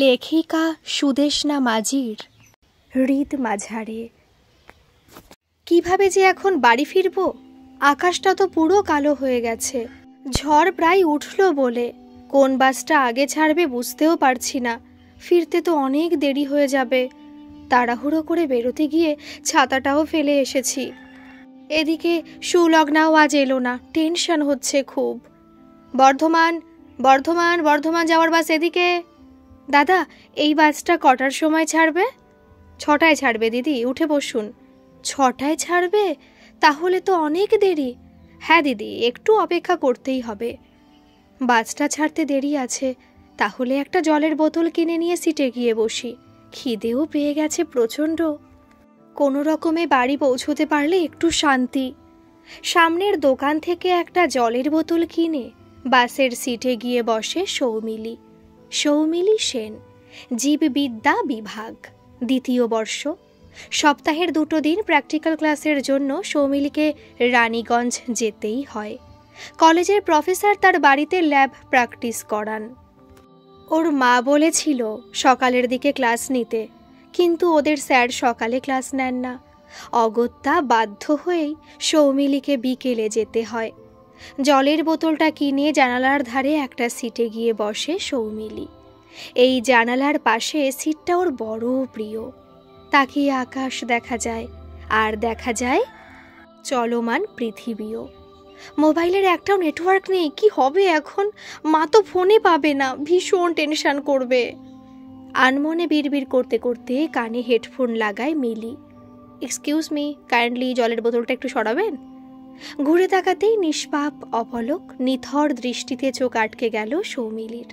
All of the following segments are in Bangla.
লেখিকা সুদেষ্ণা মাঝির হৃদ মাঝারে। কিভাবে যে এখন বাড়ি ফিরব? আকাশটা তো পুরো কালো হয়ে গেছে। ঝড় প্রায় উঠল বলে কোন বাসটা আগে ছাড়বে বুঝতেও পারছি না। ফিরতে তো অনেক দেরি হয়ে যাবে। তাড়াহুড়ো করে বেরোতে গিয়ে ছাতাটাও ফেলে এসেছি। এদিকে সুলগ্নাও আজ এলো না, টেনশন হচ্ছে খুব। বর্ধমান বর্ধমান বর্ধমান যাওয়ার বাস এদিকে। দাদা, এই বাসটা কটার সময় ছাড়বে? 6টায় ছাড়বে দিদি, উঠে বসুন। 6টায় ছাড়বে? তাহলে তো অনেক দেরি। হ্যাঁ দিদি, একটু অপেক্ষা করতেই হবে। বাসটা ছাড়তে দেরি আছে, তাহলে একটা জলের বোতল কিনে নিয়ে সিটে গিয়ে বসি। খিদেও পেয়ে গেছে প্রচণ্ড। কোনো রকমে বাড়ি পৌঁছতে পারলে একটু শান্তি। সামনের দোকান থেকে একটা জলের বোতল কিনে বাসের সিটে গিয়ে বসে সৌমিলি। সৌমিলি সেন, জীববিদ্যা বিভাগ, 2য় বর্ষ। সপ্তাহের 2 দিন প্র্যাকটিক্যাল ক্লাসের জন্য সৌমিলিকে রানীগঞ্জ যেতেই হয়। কলেজের প্রফেসর তার বাড়িতে ল্যাব প্র্যাকটিস করান। ওর মা বলেছিল সকালের দিকে ক্লাস নিতে, কিন্তু ওদের স্যার সকালে ক্লাস নেন না। অগত্যা বাধ্য হয়েই সৌমিলিকে বিকেলে যেতে হয়। জলের বোতলটা কিনে জানালার ধারে একটা সিটে গিয়ে বসে সৌমিলি। এই জানালার পাশে সিটটা ওর বড় প্রিয়। তাকিয়ে আকাশ দেখা যায়, আর দেখা যায় চলমান পৃথিবীও। মোবাইলের একটাও নেটওয়ার্ক নেই। কি হবে এখন? মা তো ফোনে পাবে না, ভীষণ টেনশন করবে। আনমনে বিড়বিড় করতে করতে কানে হেডফোন লাগায় মিলি। এক্সকিউজ মি, কাইন্ডলি জলের বোতলটা একটু সরাবেন? ঘুরে তাকাতেই নিষ্পাপ অপলক নিথর দৃষ্টিতে চোখ আটকে গেল সৌমিলির।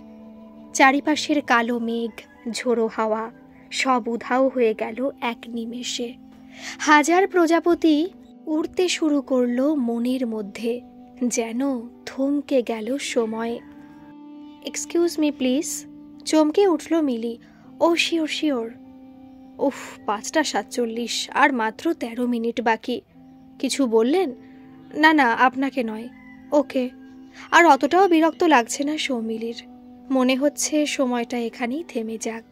চারিপাশের কালো মেঘ, ঝোড়ো হাওয়া সব উধাও হয়ে গেল এক নিমেষে। হাজার প্রজাপতি উড়তে শুরু করলো মনের মধ্যে, যেন থমকে গেল সময়। এক্সকিউজ মি প্লিজ, চমকে উঠল মিলি। ও শিওর শিওর। উফ, 5টা 47, আর মাত্র 13 মিনিট বাকি। কিছু বললেন? না না, আপনাকে নয়। ওকে। আর অতটাও বিরক্ত লাগছে না সৌমিলির। মনে হচ্ছে সময়টা এখানেই থেমে যাক।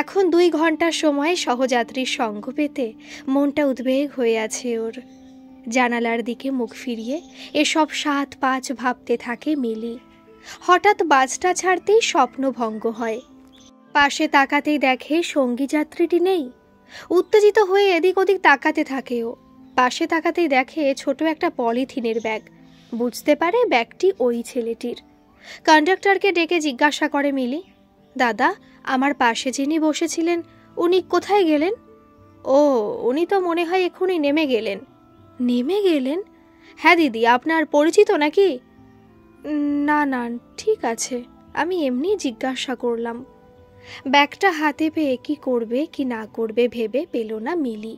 এখন 2 ঘন্টার সময় সহযাত্রীর সঙ্গ পেতে মনটা উদ্বেগ হয়ে আছে ওর। জানালার দিকে মুখ ফিরিয়ে এসব 7-5 ভাবতে থাকে মিলি। হঠাৎ বাসটা ছাড়তেই স্বপ্নভঙ্গ হয়। পাশে তাকাতেই দেখে সঙ্গী যাত্রীটি নেই। উত্তেজিত হয়ে এদিক ওদিক তাকাতে থাকে ও। পাশে তাকাতেই দেখে ছোট একটা পলিথিনের ব্যাগ। বুঝতে পারে ব্যাগটি ওই ছেলেটির। কন্ডাক্টরকে ডেকে জিজ্ঞাসা করে মিলি, দাদা, আমার পাশে যিনি বসেছিলেন উনি কোথায় গেলেন? ও, উনি তো মনে হয় এক্ষুনি নেমে গেলেন। নেমে গেলেন? হ্যাঁ দিদি, আপনার পরিচিত নাকি? না না, ঠিক আছে, আমি এমনি জিজ্ঞাসা করলাম। ব্যাগটা হাতে পেয়ে কি করবে কি না করবে ভেবে পেল না মিলি।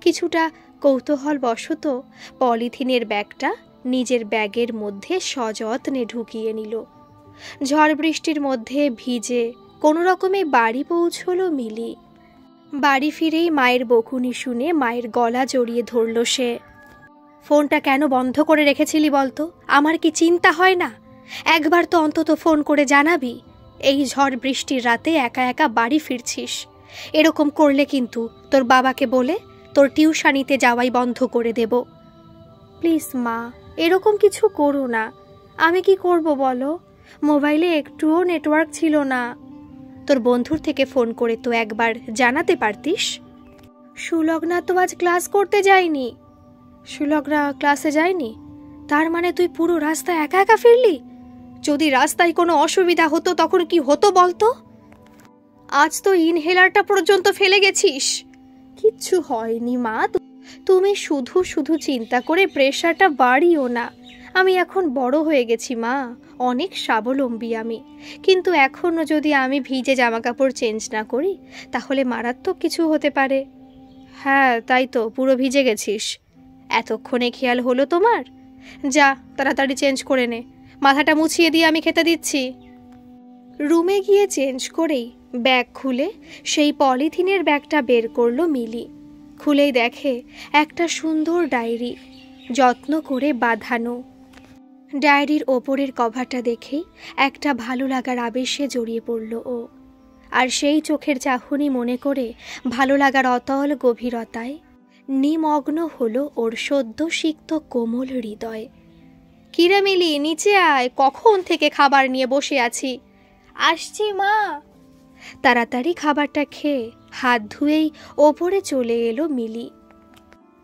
কিছুটা কৌতূহল বশত পলিথিনের ব্যাগটা নিজের ব্যাগের মধ্যে সযত্নে ঢুকিয়ে নিল। ঝড় বৃষ্টির মধ্যে ভিজে কোনো রকমে বাড়ি পৌঁছল মিলি। বাড়ি ফিরেই মায়ের বকুনি শুনে মায়ের গলা জড়িয়ে ধরল সে। ফোনটা কেন বন্ধ করে রেখেছিলি বলতো? আমার কি চিন্তা হয় না? একবার তো অন্তত ফোন করে জানাবি। এই ঝড় বৃষ্টির রাতে একা একা বাড়ি ফিরছিস। এরকম করলে কিন্তু তোর বাবাকে বলে তোর টিউশনিতে যাওয়াই বন্ধ করে দেব। প্লিজ মা, এরকম কিছু করো না। আমি কি করব বলো? মোবাইলে একটুও নেটওয়ার্ক ছিল না। তোর বন্ধুর থেকে ফোন করে তো একবার জানাতে পারতিস। সুলগ্না তো আজ ক্লাস করতে যায়নি। সুলগ্না ক্লাসে যায়নি? তার মানে তুই পুরো রাস্তা একা একা ফিরলি? যদি রাস্তায় কোনো অসুবিধা হতো তখন কি হতো বলতো? আজ তো ইনহেলারটা পর্যন্ত ফেলে গেছিস। কিচ্ছু হয়নি মা, তুমি শুধু শুধু চিন্তা করে প্রেশারটা বাড়িও না। আমি এখন বড় হয়ে গেছি মা, অনেক স্বাবলম্বী আমি। কিন্তু এখনও যদি আমি ভিজে জামাকাপড় চেঞ্জ না করি তাহলে মারাত্মক কিছু হতে পারে। হ্যাঁ তাই তো, পুরো ভিজে গেছিস। এতক্ষণে খেয়াল হলো তোমার? যা তাড়াতাড়ি চেঞ্জ করে নে, মাথাটা মুছিয়ে দিয়ে আমি খেতে দিচ্ছি। রুমে গিয়ে চেঞ্জ করেই ব্যাগ খুলে সেই পলিথিনের ব্যাগটা বের করলো মিলি। খুলেই দেখে একটা সুন্দর ডায়েরি, যত্ন করে বাঁধানো। ডায়েরির ওপরের কভারটা দেখেই একটা ভালো লাগার আবেশে জড়িয়ে পড়ল ও। আর সেই চোখের চাহনি মনে করে ভালো লাগার অতল গভীরতায় নিমগ্ন হলো ওর সদ্য সিক্ত কোমল হৃদয়। কিরে মিলি, নিচে আয়, কখন থেকে খাবার নিয়ে বসে আছি। আসছি মা। তাড়াতাড়ি খাবারটা খেয়ে হাত ধুয়েই ওপরে চলে এলো মিলি।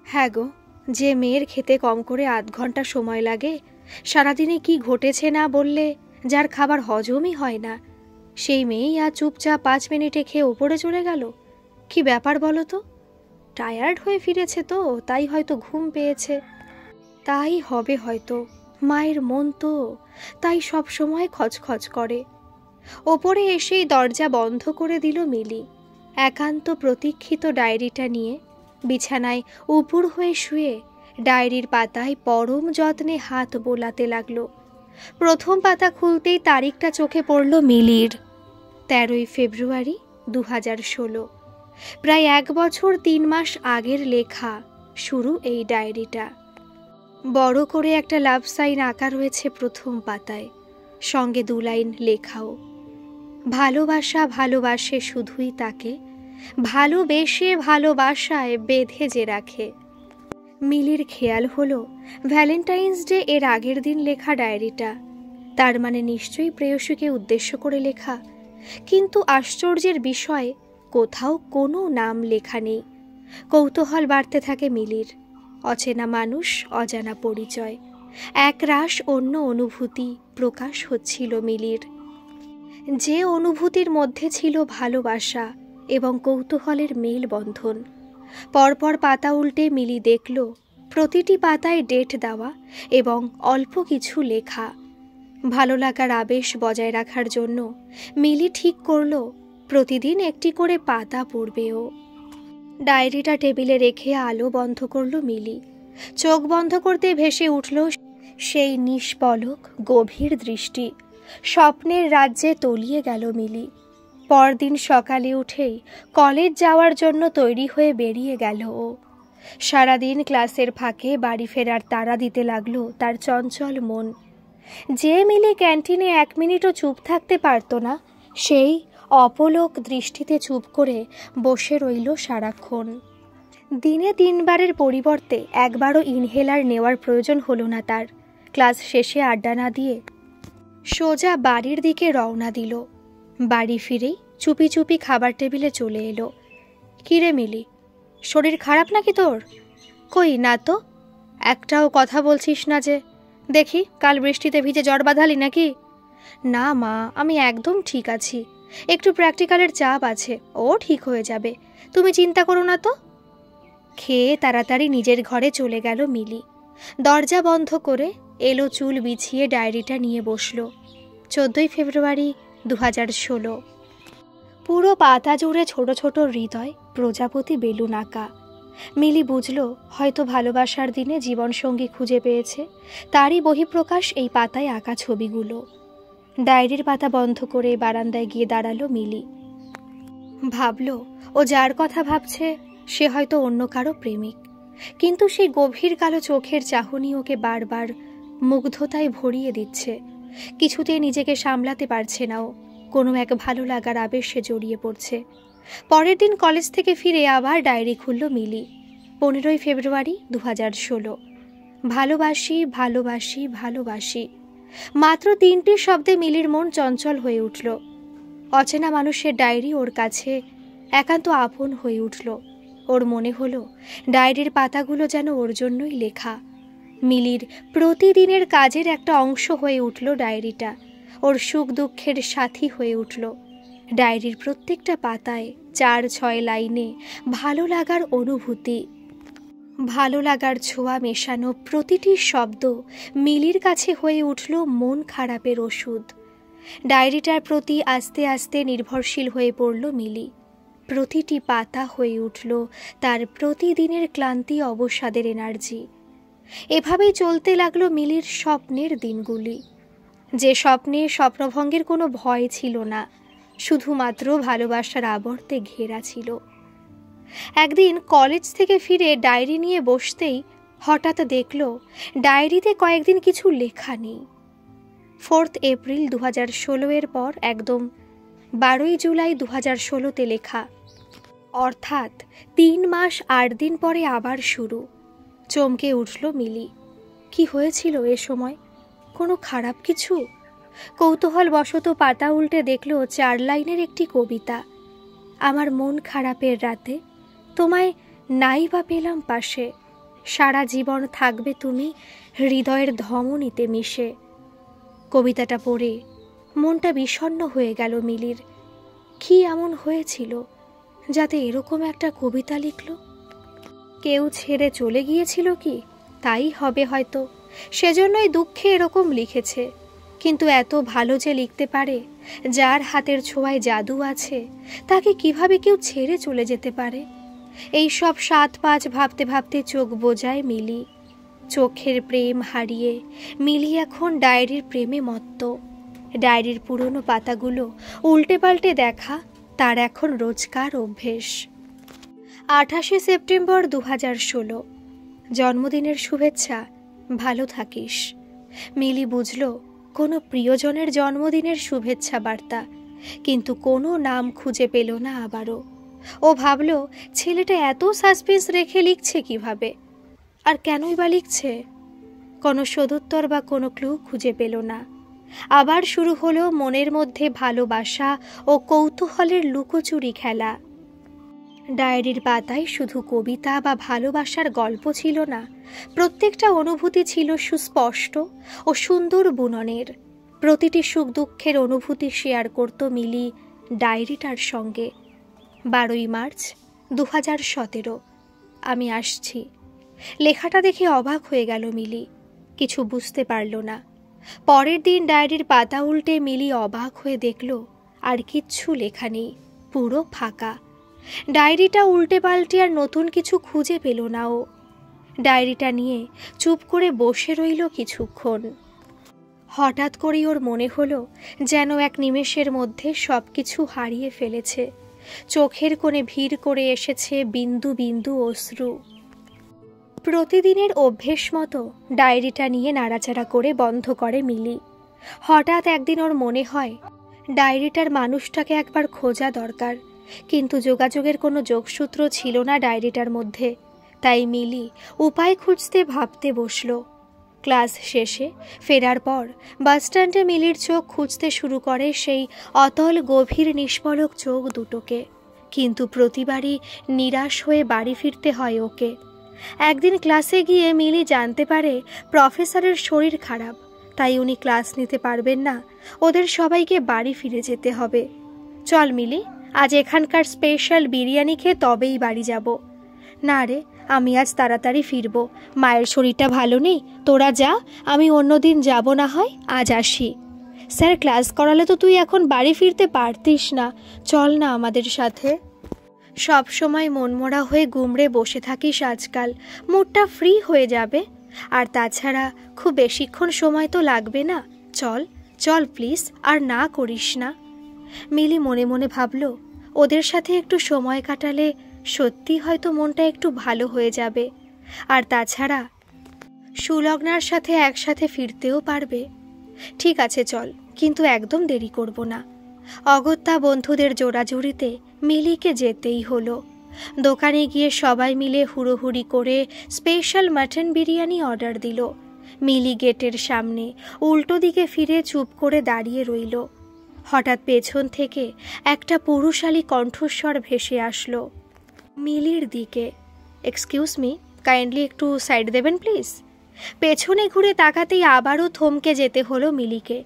হ্যাঁ গো, যে মেয়ের খেতে কম করে 8 ঘন্টা সময় লাগে, সারাদিনে কি ঘটেছে না বললে যার খাবার হজমই হয় না, সেই মেয়েই আর চুপচাপ 5 মিনিটে খেয়ে ওপরে চলে গেল। কি ব্যাপার বলো তো? টায়ার্ড হয়ে ফিরেছে তো, তাই হয়তো ঘুম পেয়েছে। তাই হবে হয়তো, মায়ের মন তো, তাই সব সময় খচখচ করে। ওপরে এসেই দরজা বন্ধ করে দিল মিলি। একান্ত প্রতীক্ষিত ডায়েরিটা নিয়ে বিছানায় উপুড় হয়ে শুয়ে ডায়েরির পাতায় পরম যত্নে হাত বোলাতে লাগলো। প্রথম পাতা খুলতেই তারিখটা চোখে পড়ল মিলির। 13ই ফেব্রুয়ারি 2016। প্রায় 1 বছর 3 মাস আগের লেখা শুরু এই ডায়েরিটা। বড় করে একটা লাভ সাইন আঁকা রয়েছে প্রথম পাতায়, সঙ্গে 2 লাইন লেখাও। ভালোবাসা ভালোবাসে শুধুই তাকে, ভালোবেসে ভালোবাসায় বেঁধে যে রাখে। মিলির খেয়াল হলো ভ্যালেন্টাইন্স ডে এর আগের দিন লেখা ডায়েরিটা, তার মানে নিশ্চয়ই প্রেয়সীকে উদ্দেশ্য করে লেখা। কিন্তু আশ্চর্যের বিষয়, কোথাও কোনো নাম লেখা নেই। কৌতূহল বাড়তে থাকে মিলির। অচেনা মানুষ, অজানা পরিচয়, একরাশ অন্য অনুভূতি প্রকাশ হচ্ছিল মিলির। যে অনুভূতির মধ্যে ছিল ভালোবাসা এবং কৌতূহলের মেলবন্ধন। পরপর পাতা উল্টে মিলি দেখল প্রতিটি পাতায় ডেট দেওয়া এবং অল্প কিছু লেখা। ভালো লাগার আবেশ বজায় রাখার জন্য মিলি ঠিক করল প্রতিদিন একটি করে পাতা পড়বেও। ডায়েরিটা টেবিলে রেখে আলো বন্ধ করল মিলি। চোখ বন্ধ করতে ভেসে উঠল সেই নিষ্পলক গভীর দৃষ্টি। স্বপ্নের রাজ্যে তলিয়ে গেল মিলি। পরদিন সকালে উঠেই কলেজ যাওয়ার জন্য তৈরি হয়ে বেরিয়ে গেল ও। সারাদিন ক্লাসের ফাঁকে বাড়ি ফেরার তাড়া দিতে লাগলো তার চঞ্চল মন। যে মিলি ক্যান্টিনে 1 মিনিটও চুপ থাকতে পারত না, সেই অপলক দৃষ্টিতে চুপ করে বসে রইল সারাক্ষণ। দিনে 3 বারের পরিবর্তে একবারও ইনহেলার নেওয়ার প্রয়োজন হলো না তার। ক্লাস শেষে আড্ডা না দিয়ে সোজা বাড়ির দিকে রওনা দিল। বাড়ি ফিরেই চুপি চুপি খাবার টেবিলে চলে এলো। কিরে মিলি, শরীর খারাপ নাকি তোর? কই না তো, একটাও কথা বলছিস না যে। দেখি কাল বৃষ্টিতে ভিজে জ্বর বাঁধালি নাকি? না মা, আমি একদম ঠিক আছি, একটু প্র্যাকটিক্যালের চাপ আছে, ও ঠিক হয়ে যাবে, তুমি চিন্তা করো না তো। খেয়ে তাড়াতাড়ি নিজের ঘরে চলে গেল মিলি। দরজা বন্ধ করে এলো চুল বিছিয়ে ডায়েরিটা নিয়ে বসল। 14ই ফেব্রুয়ারি 2016। পুরো পাতা জুড়ে ছোট ছোট হৃদয় প্রজাপতি বেলুন আঁকা। মিলি বুঝল হয়তো ভালোবাসার দিনে জীবনসঙ্গী খুঁজে পেয়েছে, তারই বহিঃপ্রকাশ এই পাতায় আঁকা ছবিগুলো। ডায়েরির পাতা বন্ধ করে বারান্দায় গিয়ে দাঁড়ালো মিলি। ভাবল ও যার কথা ভাবছে সে হয়তো অন্য কারো প্রেমিক, কিন্তু সেই গভীর কালো চোখের চাহনি ওকে বারবার মুগ্ধতায় ভরিয়ে দিচ্ছে। কিছুতেই নিজেকে সামলাতে পারছে না ও, কোনো এক ভালো লাগার আবেশে জড়িয়ে পড়ছে। পরের দিন কলেজ থেকে ফিরে আবার ডায়েরি খুলল মিলি। 15ই ফেব্রুয়ারি 2016। ভালোবাসি ভালোবাসি ভালোবাসি। মাত্র 3টি শব্দে মিলির মন চঞ্চল হয়ে উঠল। অচেনা মানুষের ডায়েরি ওর কাছে একান্ত আপন হয়ে উঠল। ওর মনে হলো ডায়েরির পাতাগুলো যেন ওর জন্যই লেখা। মিলির প্রতিদিনের কাজের একটা অংশ হয়ে উঠল ডায়েরিটা, ওর সুখ দুঃখের সাথী হয়ে উঠল। ডায়েরির প্রত্যেকটা পাতায় 4-6 লাইনে ভালো লাগার অনুভূতি, ভালো লাগার ছোঁয়া মেশানো প্রতিটি শব্দ মিলির কাছে হয়ে উঠল মন খারাপের ওষুধ। ডায়েরিটার প্রতি আস্তে আস্তে নির্ভরশীল হয়ে পড়ল মিলি। প্রতিটি পাতা হয়ে উঠল তার প্রতিদিনের ক্লান্তি অবসাদের এনার্জি। এভাবেই চলতে লাগলো মিলির স্বপ্নের দিনগুলি, যে স্বপ্নে স্বপ্নভঙ্গের কোনো ভয় ছিল না, শুধুমাত্র ভালোবাসার আবর্তে ঘেরা ছিল। একদিন কলেজ থেকে ফিরে ডায়েরি নিয়ে বসতেই হঠাৎ দেখল ডায়েরিতে কয়েকদিন কিছু লেখা নেই। 4 এপ্রিল 2016 এর পর একদম 12ই জুলাই 2016 লেখা। অর্থাৎ 3 মাস 8 দিন পরে আবার শুরু। চমকে উঠল মিলি। কি হয়েছিল এ সময়? কোনো খারাপ কিছু? কৌতূহলবশত পাতা উল্টে দেখল 4 লাইনের একটি কবিতা। আমার মন খারাপের রাতে তোমায় নাই বা পেলাম পাশে, সারা জীবন থাকবে তুমি হৃদয়ের ধমনীতে মিশে। কবিতাটা পড়ে মনটা বিষণ্ণ হয়ে গেল মিলির। কি এমন হয়েছিল যাতে এরকম একটা কবিতা লিখল? কেউ ছেড়ে চলে গিয়েছিল কি? তাই হবে হয়তো, সেজন্যই দুঃখে এরকম লিখেছে। কিন্তু এত ভালো যে লিখতে পারে, যার হাতের ছোঁয়ায় জাদু আছে, তাকে কিভাবে কেউ ছেড়ে চলে যেতে পারে? এই সব 7-5 ভাবতে ভাবতে চোখ বোজায় মিলি। চোখের প্রেম হারিয়ে মিলি এখন ডায়েরির প্রেমে মত্ত। ডায়েরির পুরনো পাতাগুলো উল্টে পাল্টে দেখা তার এখন রোজকার অভ্যেস। 28শে সেপ্টেম্বর 2016। জন্মদিনের শুভেচ্ছা, ভালো থাকিস। মিলি বুঝল কোনো প্রিয়জনের জন্মদিনের শুভেচ্ছা বার্তা, কিন্তু কোনো নাম খুঁজে পেল না আবারও। ও ভাবল ছেলেটা এত সাসপেন্স রেখে লিখছে কিভাবে, আর কেনই বা লিখছে? কোনো সদুত্তর বা কোনো ক্লু খুঁজে পেল না। আবার শুরু হলো মনের মধ্যে ভালোবাসা ও কৌতূহলের লুকোচুরি খেলা। ডায়েরির পাতায় শুধু কবিতা বা ভালোবাসার গল্প ছিল না, প্রত্যেকটা অনুভূতি ছিল সুস্পষ্ট ও সুন্দর বুননের। প্রতিটি সুখ দুঃখের অনুভূতি শেয়ার করত মিলি ডায়েরিটার সঙ্গে। 12ই মার্চ 2017। আমি আসছি। লেখাটা দেখে অবাক হয়ে গেল মিলি, কিছু বুঝতে পারল না। পরের দিন ডায়েরির পাতা উল্টে মিলি অবাক হয়ে দেখল আর কিচ্ছু লেখা নেই, পুরো ফাঁকা। ডায়েরিটা উল্টে পাল্টে আর নতুন কিছু খুঁজে পেল না ও। ডায়েরিটা নিয়ে চুপ করে বসে রইল কিছুক্ষণ। হঠাৎ করেই ওর মনে হলো যেন এক নিমেষের মধ্যে সব কিছু হারিয়ে ফেলেছে। চোখের কোণে ভিড় করে এসেছে বিন্দু বিন্দু অশ্রু। প্রতিদিনের অভ্যেস মতো ডায়েরিটা নিয়ে নাড়াচাড়া করে বন্ধ করে মিলি। হঠাৎ একদিন ওর মনে হয় ডায়েরিটার মানুষটাকে একবার খোঁজা দরকার, কিন্তু যোগাযোগের কোনো যোগসূত্র ছিল না ডায়েরিটার মধ্যে। তাই মিলি উপায় খুঁজতে ভাবতে বসল। ক্লাস শেষে ফেরার পর বাসস্ট্যান্ডে মিলির চোখ খুঁজতে শুরু করে সেই অতল গভীর নিষ্পলক চোখ দুটোকে, কিন্তু প্রতিবারই নিরাশ হয়ে বাড়ি ফিরতে হয় ওকে। একদিন ক্লাসে গিয়ে মিলি জানতে পারে প্রফেসরের শরীর খারাপ, তাই উনি ক্লাস নিতে পারবেন না, ওদের সবাইকে বাড়ি ফিরে যেতে হবে। চল মিলি, আজ এখানকার স্পেশাল বিরিয়ানি খেয়ে তবেই বাড়ি যাব। না রে, আমি আজ তাড়াতাড়ি ফিরব, মায়ের শরীরটা ভালো নেই, তোরা যা, আমি অন্যদিন যাব, না হয় আজ আসি। স্যার ক্লাস করালে তো তুই এখন বাড়ি ফিরতে পারতিস না, চল না আমাদের সাথে। সব সময় মনমরা হয়ে গুমড়ে বসে থাকিস আজকাল, মুডটা ফ্রি হয়ে যাবে। আর তাছাড়া খুব বেশিক্ষণ সময় তো লাগবে না, চল চল প্লিজ, আর না করিস না। মিলি মনে মনে ভাবল ওদের সাথে একটু সময় কাটালে সত্যি হয়তো মনটা একটু ভালো হয়ে যাবে। আর তাছাড়া সুলগ্নার সাথে একসাথে ফিরতেও পারবে। ঠিক আছে চল, কিন্তু একদম দেরি করব না। অগত্যা বন্ধুদের জোড়াজুড়িতে মিলিকে যেতেই হলো। দোকানে গিয়ে সবাই মিলে হুড়োহুড়ি করে স্পেশাল মাটন বিরিয়ানি অর্ডার দিল। মিলি গেটের সামনে উল্টো দিকে ফিরে চুপ করে দাঁড়িয়ে রইল। হঠাৎ পেছন থেকে একটা পুরুষালী কণ্ঠস্বর ভেসে আসলো মিলির দিকে। এক্সকিউজ মি, কাইন্ডলি একটু সাইড দেবেন প্লিজ। পেছনে ঘুরে তাকাতেই আবারও থমকে যেতে হলো মিলিকে।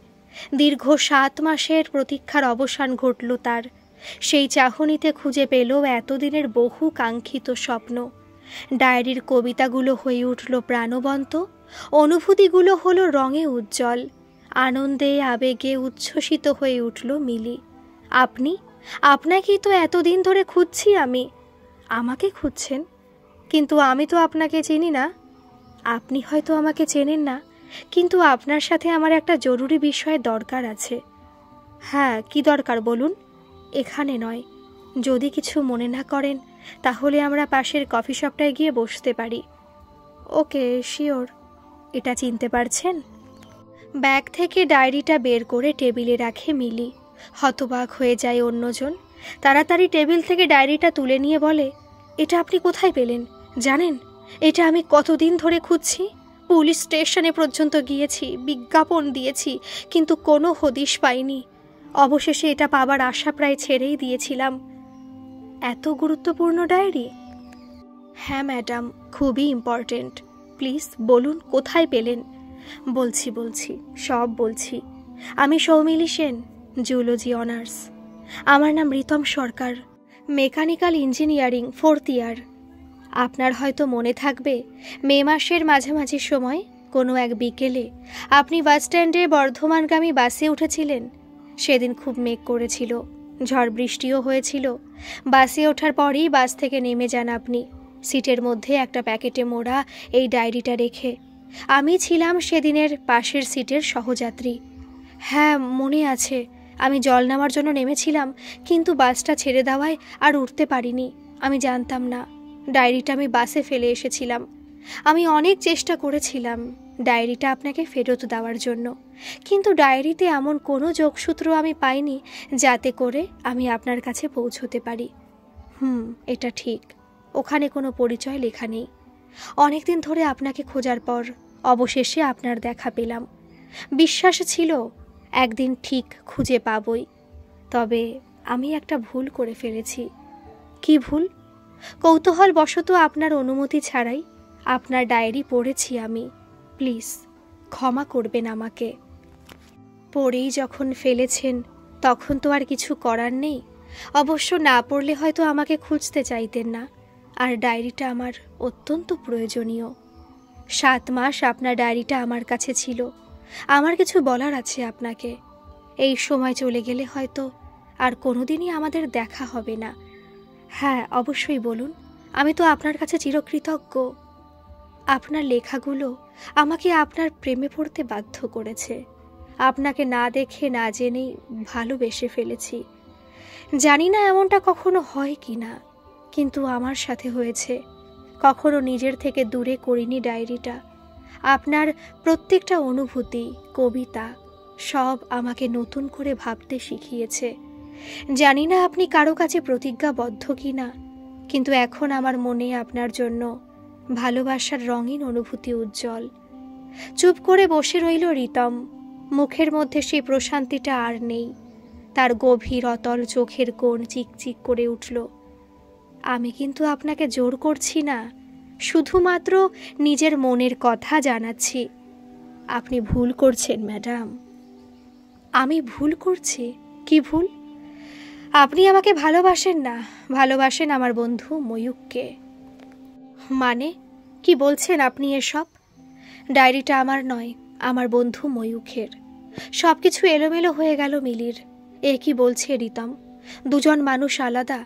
দীর্ঘ 7 মাসের প্রতীক্ষার অবসান ঘটল তার। সেই চাহনিতে খুঁজে পেল এতদিনের বহু কাঙ্ক্ষিত স্বপ্ন। ডায়েরির কবিতাগুলো হয়ে উঠল প্রাণবন্ত, অনুভূতিগুলো হলো রঙে উজ্জ্বল। আনন্দে আবেগে উচ্ছ্বসিত হয়ে উঠল মিলি। আপনাকেই তো এতদিন ধরে খুঁজছি আমি। আমাকে খুঁজছেন? কিন্তু আমি তো আপনাকে চিনি না। আপনি হয়তো আমাকে চেনেন না, কিন্তু আপনার সাথে আমার একটা জরুরি বিষয়ে দরকার আছে। হ্যাঁ, কি দরকার বলুন? এখানে নয়, যদি কিছু মনে না করেন তাহলে আমরা পাশের কফি শপটায় গিয়ে বসতে পারি। ওকে, শিওর। এটা চিনতে পারছেন? ব্যাগ থেকে ডায়েরিটা বের করে টেবিলে রাখে মিলি। হতবাক হয়ে যায় অন্যজন। তাড়াতাড়ি টেবিল থেকে ডায়েরিটা তুলে নিয়ে বলে, এটা আপনি কোথায় পেলেন জানেন? এটা আমি কতদিন ধরে খুঁজছি। পুলিশ স্টেশনে পর্যন্ত গিয়েছি, বিজ্ঞাপন দিয়েছি, কিন্তু কোনো হদিশ পাইনি। অবশেষে এটা পাবার আশা প্রায় ছেড়েই দিয়েছিলাম। এত গুরুত্বপূর্ণ ডায়েরি? হ্যাঁ ম্যাডাম, খুবই ইম্পর্টেন্ট। প্লিজ বলুন কোথায় পেলেন। বলছি সব বলছি। আমি সৌমিলি সেন, জুলজি অনার্স। আমার নাম রিতম সরকার, মেকানিক্যাল ইঞ্জিনিয়ারিং 4th ইয়ার। আপনার হয়তো মনে থাকবে, মে মাসের মাঝামাঝি সময় কোনো এক বিকেলে আপনি বাসস্ট্যান্ডে বর্ধমানগামী বাসে উঠেছিলেন। সেদিন খুব মেঘ করেছিল, ঝড় বৃষ্টিও হয়েছিল। বাসে ওঠার পরই বাস থেকে নেমে যান আপনি, সিটের মধ্যে একটা প্যাকেটে মোড়া এই ডায়েরিটা রেখে। আমি ছিলাম সেদিনের পাশের সিটের সহযাত্রী। হ্যাঁ মনে আছে, আমি জল নেওয়ার জন্য নেমেছিলাম, কিন্তু বাসটা ছেড়ে দেওয়ায় আর উঠতে পারিনি। আমি জানতাম না ডায়েরিটা আমি বাসে ফেলে এসেছিলাম। আমি অনেক চেষ্টা করেছিলাম ডায়েরিটা আপনাকে ফেরত দেওয়ার জন্য, কিন্তু ডায়েরিতে এমন কোনো যোগসূত্র আমি পাইনি যাতে করে আমি আপনার কাছে পৌঁছতে পারি। এটা ঠিক, ওখানে কোনো পরিচয় লেখা নেই। অনেকদিন ধরে আপনাকে খোঁজার পর অবশেষে আপনার দেখা পেলাম। বিশ্বাস ছিল একদিন ঠিক খুঁজে পাবই। তবে আমি একটা ভুল করে ফেলেছি। কি ভুল? কৌতূহলবশত আপনার অনুমতি ছাড়াই আপনার ডায়েরি পড়েছি আমি। প্লিজ ক্ষমা করবেন আমাকে। পড়েই যখন ফেলেছেন তখন তো আর কিছু করার নেই। অবশ্য না পড়লে হয়তো আমাকে খুঁজতে চাইতেন না, আর ডায়েরিটা আমার অত্যন্ত প্রয়োজনীয়। 7 মাস আপনার ডায়েরিটা আমার কাছে ছিল। আমার কিছু বলার আছে আপনাকে। এই সময় চলে গেলে হয়তো আর কোনোদিনই আমাদের দেখা হবে না। হ্যাঁ অবশ্যই বলুন, আমি তো আপনার কাছে চিরকৃতজ্ঞ। আপনার লেখাগুলো আমাকে আপনার প্রেমে পড়তে বাধ্য করেছে। আপনাকে না দেখে না জেনেই ভালোবেসে ফেলেছি। জানি না এমনটা কখনো হয় কি না, কিন্তু আমার সাথে হয়েছে। কখনো নিজের থেকে দূরে করিনি ডায়েরিটা। আপনার প্রত্যেকটা অনুভূতি, কবিতা সব আমাকে নতুন করে ভাবতে শিখিয়েছে। জানি না আপনি কারো কাছে প্রতিজ্ঞাবদ্ধ কি না, কিন্তু এখন আমার মনে আপনার জন্য ভালোবাসার রঙিন অনুভূতি উজ্জ্বল। চুপ করে বসে রইল রিতম। মুখের মধ্যে সেই প্রশান্তিটা আর নেই। তার গভীর অতল চোখের কোণ চিকচিক করে উঠল। আমি কিন্তু আপনাকে জোর করছি না, শুধুমাত্র নিজের মনের কথা জানাচ্ছি। আপনি ভুল করছেন ম্যাডাম। আমি ভুল করছি? কি ভুল? আপনি আমাকে ভালোবাসেন না, ভালোবাসেন আমার বন্ধু ময়ূককে। মানে কি বলছেন আপনি এসব? ডায়েরিটা আমার নয়, আমার বন্ধু ময়ূখের। সব কিছু এলোমেলো হয়ে গেল মিলির। এ কি বলছে রিতম? দুজন মানুষ আলাদা,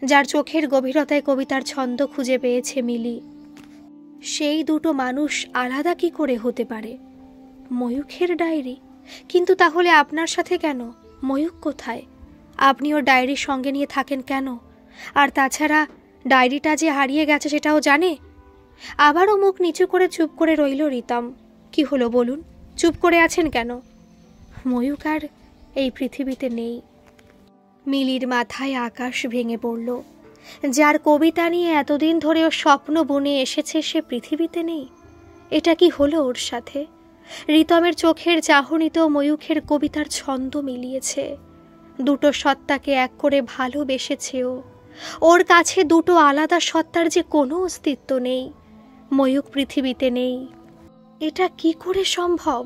যার চোখের গভীরতায় কবিতার ছন্দ খুঁজে পেয়েছে মিলি। সেই দুটো মানুষ আলাদা কি করে হতে পারে? ময়ূখের ডায়েরি, কিন্তু তাহলে আপনার সাথে কেন? ময়ূখ কোথায়? আপনি ওর ডায়েরির সঙ্গে নিয়ে থাকেন কেন? আর তাছাড়া ডায়েরিটা যে হারিয়ে গেছে সেটাও জানে। আবারও মুখ নিচু করে চুপ করে রইল রিতম। কি হলো বলুন, চুপ করে আছেন কেন? ময়ূখ আর এই পৃথিবীতে নেই। মিলির মাথায় আকাশ ভেঙে পড়ল। যার কবিতা নিয়ে এতদিন ধরে ও স্বপ্ন বুনে এসেছে সে পৃথিবীতে নেই। এটা কি হলো ওর সাথে? রিতমের চোখের চাহনিতেও ময়ূখের কবিতার ছন্দ মিলিয়েছে। দুটো সত্তাকে এক করে ভালোবেসেছে ও। ওর কাছে দুটো আলাদা সত্তার যে কোনো অস্তিত্ব নেই। ময়ূখ পৃথিবীতে নেই। এটা কি করে সম্ভব?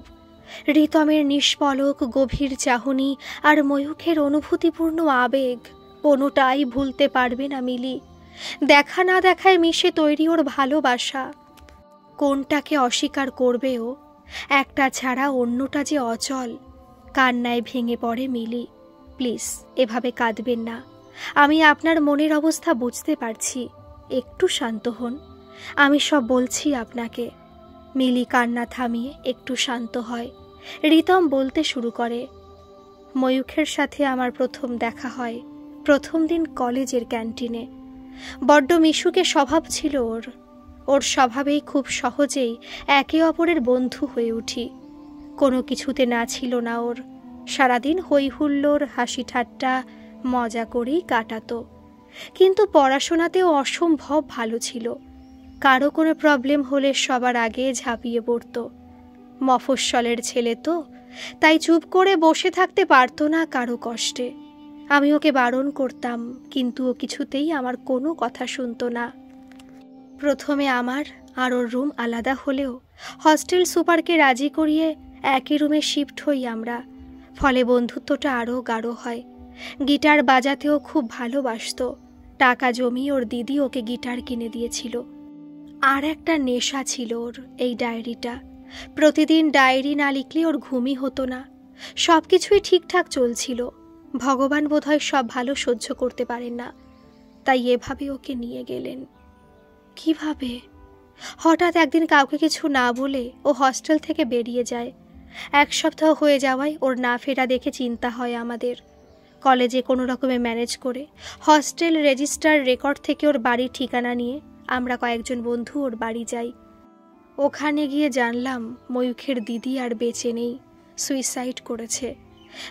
রিতমের নিষ্পলক গভীর চাহনি আর ময়ূখের অনুভূতিপূর্ণ আবেগ কোনোটাই ভুলতে পারবে না মিলি। দেখা না দেখায় মিশে তৈরি ওর ভালোবাসা। কোনটাকে অস্বীকার করবে ও? একটা ছাড়া অন্যটা যে অচল। কান্নায় ভেঙে পড়ে মিলি। প্লিজ এভাবে কাঁদবেন না। আমি আপনার মনের অবস্থা বুঝতে পারছি। একটু শান্ত হন, আমি সব বলছি আপনাকে। মিলি কান্না থামিয়ে একটু শান্ত হয়। রিতম বলতে শুরু করে, ময়ূখের সাথে আমার প্রথম দেখা হয় প্রথম দিন কলেজের ক্যান্টিনে। বড্ড মিশুকে স্বভাব ছিল ওর। ওর স্বভাবেই খুব সহজেই একে অপরের বন্ধু হয়ে উঠি। কোনো কিছুতে না ছিল না ওর, সারাদিন হই হুল্লোড় হাসি ঠাট্টা মজা করেই কাটাতো। কিন্তু পড়াশোনাতেও অসম্ভব ভালো ছিল। কারো কোনো প্রবলেম হলে সবার আগে ঝাঁপিয়ে পড়ত। মফস্বলের ছেলে তো, তাই চুপ করে বসে থাকতে পারতো না কারো কষ্টে। আমি ওকে বারণ করতাম, কিন্তু ও কিছুতেই আমার কোনো কথা শুনতো না। প্রথমে আমার আর ওর রুম আলাদা হলেও হস্টেল সুপারকে রাজি করিয়ে একই রুমে শিফট হই আমরা। ফলে বন্ধুত্বটা আরও গাঢ় হয়। গিটার বাজাতেও খুব ভালোবাসতো। টাকা জমিয়ে ওর দিদি ওকে গিটার কিনে দিয়েছিল। আর একটা নেশা ছিল ওর, এই ডায়েরিটা। প্রতিদিন ডায়েরি না লিখলে ওর ঘুমই হতো না। সব কিছুই ঠিকঠাক চলছিল। ভগবান বোধহয় সব ভালো সহ্য করতে পারেন না, তাই এভাবে ওকে নিয়ে গেলেন। কিভাবে? হঠাৎ একদিন কাউকে কিছু না বলে ও হস্টেল থেকে বেরিয়ে যায়। 1 সপ্তাহ হয়ে যাওয়ায় ওর না ফেরা দেখে চিন্তা হয় আমাদের। কলেজে কোনো রকমে ম্যানেজ করে হস্টেল রেজিস্টার রেকর্ড থেকে ওর বাড়ির ঠিকানা নিয়ে আমরা কয়েকজন বন্ধু ওর বাড়ি যাই। ওখানে গিয়ে জানলাম ময়ূখের দিদি আর বেঁচে নেই, সুইসাইড করেছে।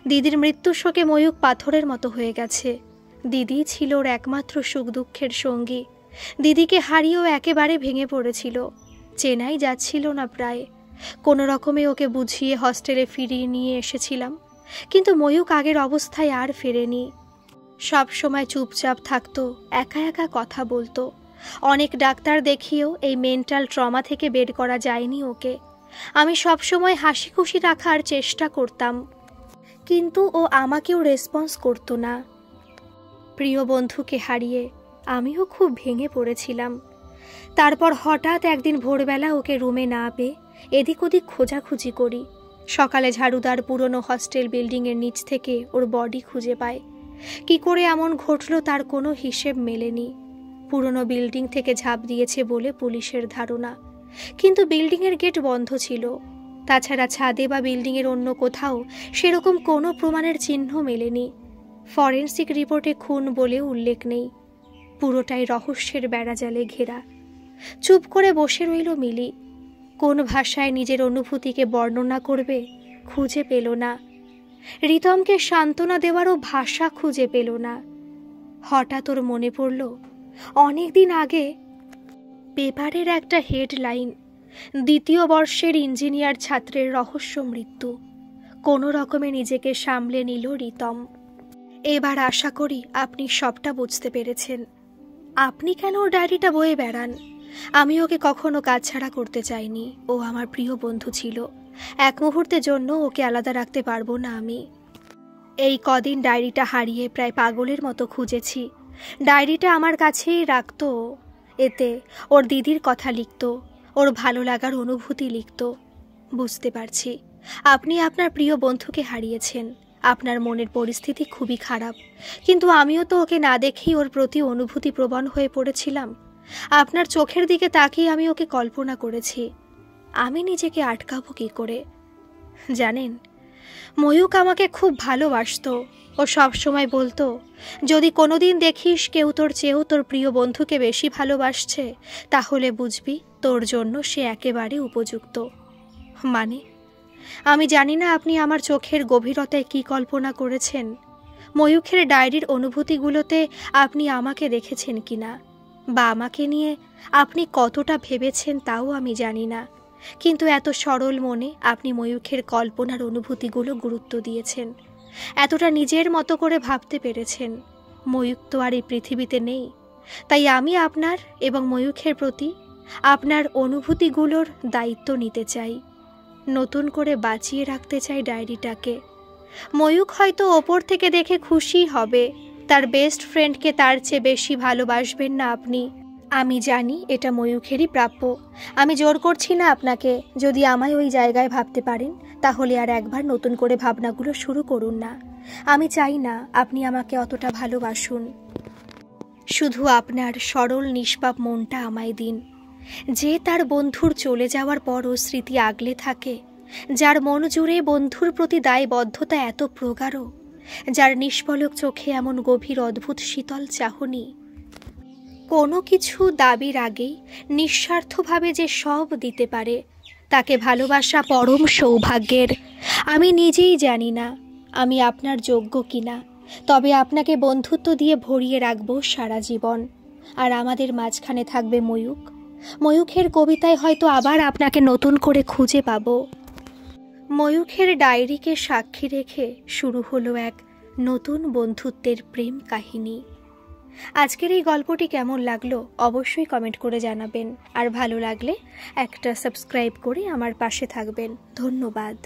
দিদির মৃত্যু শোকে ময়ূখ পাথরের মতো হয়ে গেছে। দিদি ছিল ওর একমাত্র সুখ দুঃখের সঙ্গী। দিদিকে হারিয়েও একেবারে ভেঙে পড়েছিল। চেনাই যাচ্ছিল না প্রায়। কোনো রকমে ওকে বুঝিয়ে হস্টেলে ফিরিয়ে নিয়ে এসেছিলাম, কিন্তু ময়ূখ আগের অবস্থায় আর ফেরেনি। সব সময় চুপচাপ থাকতো, একা একা কথা বলতো। অনেক ডাক্তার দেখিয়েও এই মেন্টাল ট্রমা থেকে বের করা যায়নি ওকে। আমি সব সময় হাসি খুশি রাখার চেষ্টা করতাম, কিন্তু ও আমাকেও রেসপন্স করতো না। প্রিয় বন্ধুকে হারিয়ে আমিও খুব ভেঙে পড়েছিলাম। তারপর হঠাৎ একদিন ভোরবেলা ওকে রুমে না পেয়ে এদিক ওদিক খোঁজাখুঁজি করি। সকালে ঝাড়ুদার পুরনো হস্টেল বিল্ডিংয়ের নিচ থেকে ওর বডি খুঁজে পায়। কি করে এমন ঘটল তার কোনো হিসেব মেলেনি। পুরনো বিল্ডিং থেকে ঝাঁপ দিয়েছে বলে পুলিশের ধারণা, কিন্তু বিল্ডিংয়ের গেট বন্ধ ছিল। তাছাড়া ছাদে বা বিল্ডিংয়ের অন্য কোথাও সেরকম কোনো প্রমাণের চিহ্ন মেলেনি। ফরেন্সিক রিপোর্টে খুন বলেও উল্লেখ নেই। পুরোটাই রহস্যের বেড়াজালে ঘেরা। চুপ করে বসে রইল মিলি। কোন ভাষায় নিজের অনুভূতিকে বর্ণনা করবে খুঁজে পেল না। রিতমকে সান্ত্বনা দেওয়ারও ভাষা খুঁজে পেল না। হঠাৎ ওর মনে পড়ল অনেকদিন আগে পেপারের একটা হেডলাইন, 2য় বর্ষের ইঞ্জিনিয়ার ছাত্রের রহস্য মৃত্যু। কোনো রকমে নিজেকে সামলে নিল রিতম। এবার আশা করি আপনি সবটা বুঝতে পেরেছেন। আপনি কেন ওর ডায়েরিটা বয়ে বেড়ান? আমি ওকে কখনো কাছছাড়া করতে চাইনি। ও আমার প্রিয় বন্ধু ছিল। এক মুহূর্তের জন্য ওকে আলাদা রাখতে পারবো না আমি। এই কদিন ডায়েরিটা হারিয়ে প্রায় পাগলের মতো খুঁজেছি। ডায়েরিটা আমার কাছেই রাখতো। এতে ওর দিদির কথা লিখত, ওর ভালো লাগার অনুভূতি লিখত। বুঝতে পারছি আপনি আপনার প্রিয় বন্ধুকে হারিয়েছেন। আপনার মনের পরিস্থিতি খুবই খারাপ, কিন্তু আমিও তো ওকে না দেখেই ওর প্রতি অনুভূতি প্রবণ হয়ে পড়েছিলাম। আপনার চোখের দিকে তাকিয়ে আমি ওকে কল্পনা করেছি। আমি নিজেকে আটকাবো কি করে? জানেন, ময়ূখ আমাকে খুব ভালোবাসতো। ও সব সময় বলতো, যদি কোনোদিন দেখিস কেউ তোর চেয়েও তোর প্রিয় বন্ধুকে বেশি ভালোবাসছে, তাহলে বুঝবি তোর জন্য সে একেবারে উপযুক্ত। মানে, আমি জানি না আপনি আমার চোখের গভীরতায় কি কল্পনা করেছেন। ময়ূখের ডায়েরির অনুভূতিগুলোতে আপনি আমাকে দেখেছেন কিনা, বা আমাকে নিয়ে আপনি কতটা ভেবেছেন তাও আমি জানি না। কিন্তু এত সরল মনে আপনি ময়ূখের কল্পনার অনুভূতিগুলো গুরুত্ব দিয়েছেন। এতটা নিজের মতো করে ভাবতে পেরেছেন। ময়ূখ তো আর এই পৃথিবীতে নেই। তাই আমি আপনার এবং ময়ূখের প্রতি আপনার অনুভূতিগুলোর দায়িত্ব নিতে চাই। নতুন করে বাঁচিয়ে রাখতে চাই ডায়েরিটাকে। ময়ূখ হয়তো ওপর থেকে দেখে খুশি হবে, তার বেস্ট ফ্রেন্ডকে তার চেয়ে বেশি ভালোবাসবেন না আপনি। আমি জানি এটা ময়ূখেরই প্রাপ্য। আমি জোর করছি না আপনাকে। যদি আমায় ওই জায়গায় ভাবতে পারেন, তাহলে আর একবার নতুন করে ভাবনাগুলো শুরু করুন না। আমি চাই না আপনি আমাকে অতটা ভালোবাসুন। শুধু আপনার সরল নিষ্পাপ মনটা আমায় দিন। যে তার বন্ধুর চলে যাওয়ার পরও স্মৃতি আগলে থাকে, যার মন জুড়ে বন্ধুর প্রতি দায়বদ্ধতা এত প্রগাঢ়, যার নিষ্পলক চোখে এমন গভীর অদ্ভুত শীতল চাহনি, কোনো কিছু দাবির আগেই নিঃস্বার্থভাবে যে সব দিতে পারে, তাকে ভালোবাসা পরম সৌভাগ্যের। আমি নিজেই জানি না আমি আপনার যোগ্য কিনা, তবে আপনাকে বন্ধুত্ব দিয়ে ভরিয়ে রাখবো সারা জীবন। আর আমাদের মাঝখানে থাকবে ময়ূখ। ময়ূখের কবিতায় হয়তো আবার আপনাকে নতুন করে খুঁজে পাবো। ময়ূখের ডায়েরিকে সাক্ষী রেখে শুরু হলো এক নতুন বন্ধুত্বের প্রেম কাহিনী। আজকের এই গল্পটি কেমন লাগলো অবশ্যই কমেন্ট করে জানাবেন, আর ভালো লাগলে একটা সাবস্ক্রাইব করে আমার পাশে থাকবেন। ধন্যবাদ।